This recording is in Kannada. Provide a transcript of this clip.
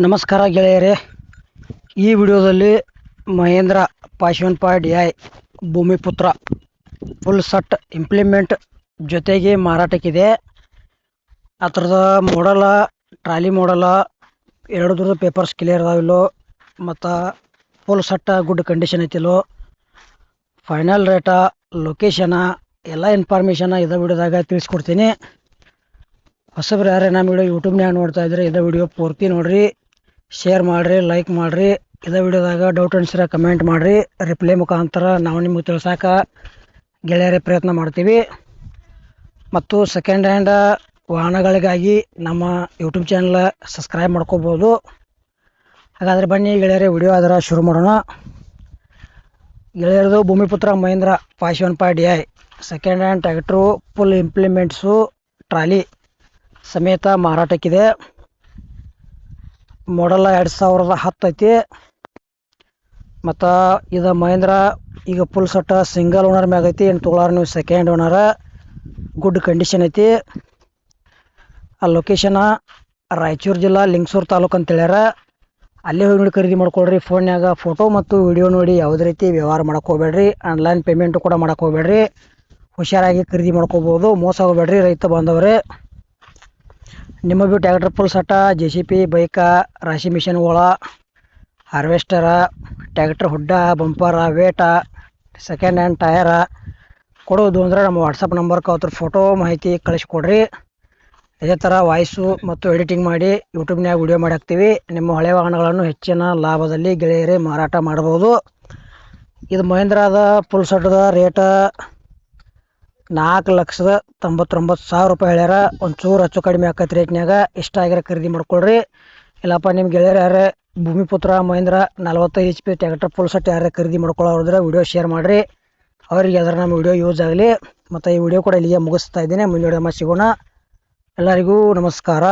ನಮಸ್ಕಾರ ಗೆಳೆಯರೇ, ಈ ವಿಡಿಯೋದಲ್ಲಿ ಮಹೇಂದ್ರ ಪಾಶ್ವನ್ ಪಾಡ್ DI Bhoomiputra full set implement ಜೊತೆಗೆ ಮಾರಾಟಕ್ಕಿದೆ. ಅದರದ ಮಾಡಲ ಟ್ರಾಲಿ ಮಾಡಲ ಎರಡರದ್ದು ಪೇಪರ್ಸ್ ಕ್ಲಿಯರ್ ಅದಾವಿಲ್ಲೋ ಮತ್ತು ಫುಲ್ ಸೆಟ್ ಗುಡ್ ಕಂಡೀಷನ್ ಐತಿಲ್ಲೋ, ಫೈನಲ್ ರೇಟ, ಲೊಕೇಶನ ಎಲ್ಲ ಇನ್ಫಾರ್ಮೇಷನ್ ಇದೇ ವಿಡಿಯೋದಾಗ ತಿಳಿಸ್ಕೊಡ್ತೀನಿ. ಹೊಸಬ್ರು ಯಾರೇ ನಮ್ಮ ವಿಡಿಯೋ ಯೂಟ್ಯೂಬ್ನಾಗ ನೋಡ್ತಾ ಇದ್ರೆ ಇದೇ ವಿಡಿಯೋ ಪೂರ್ತಿ ನೋಡ್ರಿ, ಶೇರ್ ಮಾಡಿರಿ, ಲೈಕ್ ಮಾಡಿರಿ. ಇದೇ ವಿಡಿಯೋದಾಗ ಡೌಟ್ ಅನ್ಸಿರ ಕಮೆಂಟ್ ಮಾಡಿರಿ, ರಿಪ್ಲೈ ಮುಖಾಂತರ ನಾವು ನಿಮಗೆ ತಿಳ್ಸಾಕ ಗೆಳೆಯರೇ ಪ್ರಯತ್ನ ಮಾಡ್ತೀವಿ. ಮತ್ತು ಸೆಕೆಂಡ್ ಹ್ಯಾಂಡ್ ವಾಹನಗಳಿಗಾಗಿ ನಮ್ಮ ಯೂಟ್ಯೂಬ್ ಚಾನಲ್ ಸಬ್ಸ್ಕ್ರೈಬ್ ಮಾಡ್ಕೋಬೋದು. ಹಾಗಾದರೆ ಬನ್ನಿ ಗೆಳೆಯರೇ, ವಿಡಿಯೋ ಅದರ ಶುರು ಮಾಡೋಣ. ಗೆಳೆಯರದು ಭೂಮಿಪುತ್ರ ಮಹೇಂದ್ರ ಪಾಶ್ವನ್ ಪಾಡ್ DI second hand tractor full implements trolley ಸಮೇತ ಮಾರಾಟಕ್ಕಿದೆ. ಮಾಡಲ್ 2010 ಐತಿ. ಮತ್ತು ಇದು ಮಹೇಂದ್ರ ಈಗ ಫುಲ್ ಸೆಟ್ ಸಿಂಗಲ್ ಓನರ್ ಮ್ಯಾಗ ಐತಿ. ಏನು ತೊಗೊಳಾರ ನೀವು ಸೆಕೆಂಡ್ ಓನರ, ಗುಡ್ ಕಂಡೀಷನ್ ಐತಿ. ಆ ಲೊಕೇಶನ ರಾಯಚೂರು ಜಿಲ್ಲಾ ಲಿಂಗಸೂರು ತಾಲೂಕು ಅಂತ ಹೇಳ್ಯಾರ. ಅಲ್ಲೇ ಹೋಗಿ ನೋಡಿ ಖರೀದಿ ಮಾಡ್ಕೊಳ್ರಿ. ಫೋನ್ಯಾಗ ಫೋಟೋ ಮತ್ತು ವಿಡಿಯೋ ನೋಡಿ ಯಾವುದೇ ರೀತಿ ವ್ಯವಹಾರ ಮಾಡಕ್ಕೆ ಹೋಗ್ಬೇಡ್ರಿ. ಆನ್ಲೈನ್ ಪೇಮೆಂಟು ಕೂಡ ಮಾಡಕ್ಕೆ ಹೋಗ್ಬೇಡ್ರಿ. ಹುಷಾರಾಗಿ ಖರೀದಿ ಮಾಡ್ಕೋಬೋದು, ಮೋಸ ಹೋಗ್ಬೇಡ್ರಿ ರೈತ ಬಾಂಧವರೇ. ನಿಮ್ಮ ಭೀ ಟ್ಯಾಕ್ಟರ್ ಫುಲ್ ಸೆಟ್ಟ, JCB, ಬೈಕ, ರಾಶಿ ಮಿಷನ್ಗಳ, ಹಾರ್ವೆಸ್ಟರ, ಟ್ಯಾಕ್ಟರ್ ಹುಡ್ಡ, ಬಂಪರ, ವೇಟ, ಸೆಕೆಂಡ್ ಹ್ಯಾಂಡ್ ಟಯರ ಕೊಡೋದು ಅಂದರೆ ನಮ್ಮ ವಾಟ್ಸಪ್ ನಂಬರ್ಗೆ ಅವ್ರ ಫೋಟೋ ಮಾಹಿತಿ ಕಳಿಸ್ಕೊಡ್ರಿ. ಇದೇ ಥರ ವಾಯ್ಸು ಮತ್ತು ಎಡಿಟಿಂಗ್ ಮಾಡಿ ಯೂಟ್ಯೂಬ್ನಾಗ ವಿಡಿಯೋ ಮಾಡಿ ಹಾಕ್ತೀವಿ. ನಿಮ್ಮ ಹಳೆ ವಾಹನಗಳನ್ನು ಹೆಚ್ಚಿನ ಲಾಭದಲ್ಲಿ ಗೆಳೆಯರೇ ಮಾರಾಟ ಮಾಡ್ಬೋದು. ಇದು ಮಹೇಂದ್ರದ ಫುಲ್ ಸೆಟ್ದ ರೇಟ 4,99,000 ರೂಪಾಯಿ ಹೇಳ್ಯಾರ. ಒಂಚೂರು ಹೆಚ್ಚು ಕಡಿಮೆ ಆಕೈತೆ ರೇಟ್ನಾಗ. ಇಷ್ಟ ಆಗಿರೋ ಖರೀದಿ ಮಾಡ್ಕೊಳ್ರಿ. ಇಲ್ಲಪ್ಪ ನಿಮ್ಮ ಗೆಳೆಯರು ಯಾರೇ Bhumiputra Mahindra 45 HP tractor full set ಯಾರೇ ಖರೀದಿ ಮಾಡ್ಕೊಳ್ಳೋದ್ರೆ ವಿಡಿಯೋ ಶೇರ್ ಮಾಡಿರಿ, ಅವರಿಗೆ ಅದರ ನಮ್ಮ ವಿಡಿಯೋ ಯೂಸ್ ಆಗಲಿ. ಮತ್ತು ಈ ವಿಡಿಯೋ ಕೂಡ ಇಲ್ಲಿಗೆ ಮುಗಿಸ್ತಾ ಇದ್ದೀನಿ. ಮುಂದೆ ಸಿಗೋಣ. ಎಲ್ಲರಿಗೂ ನಮಸ್ಕಾರ.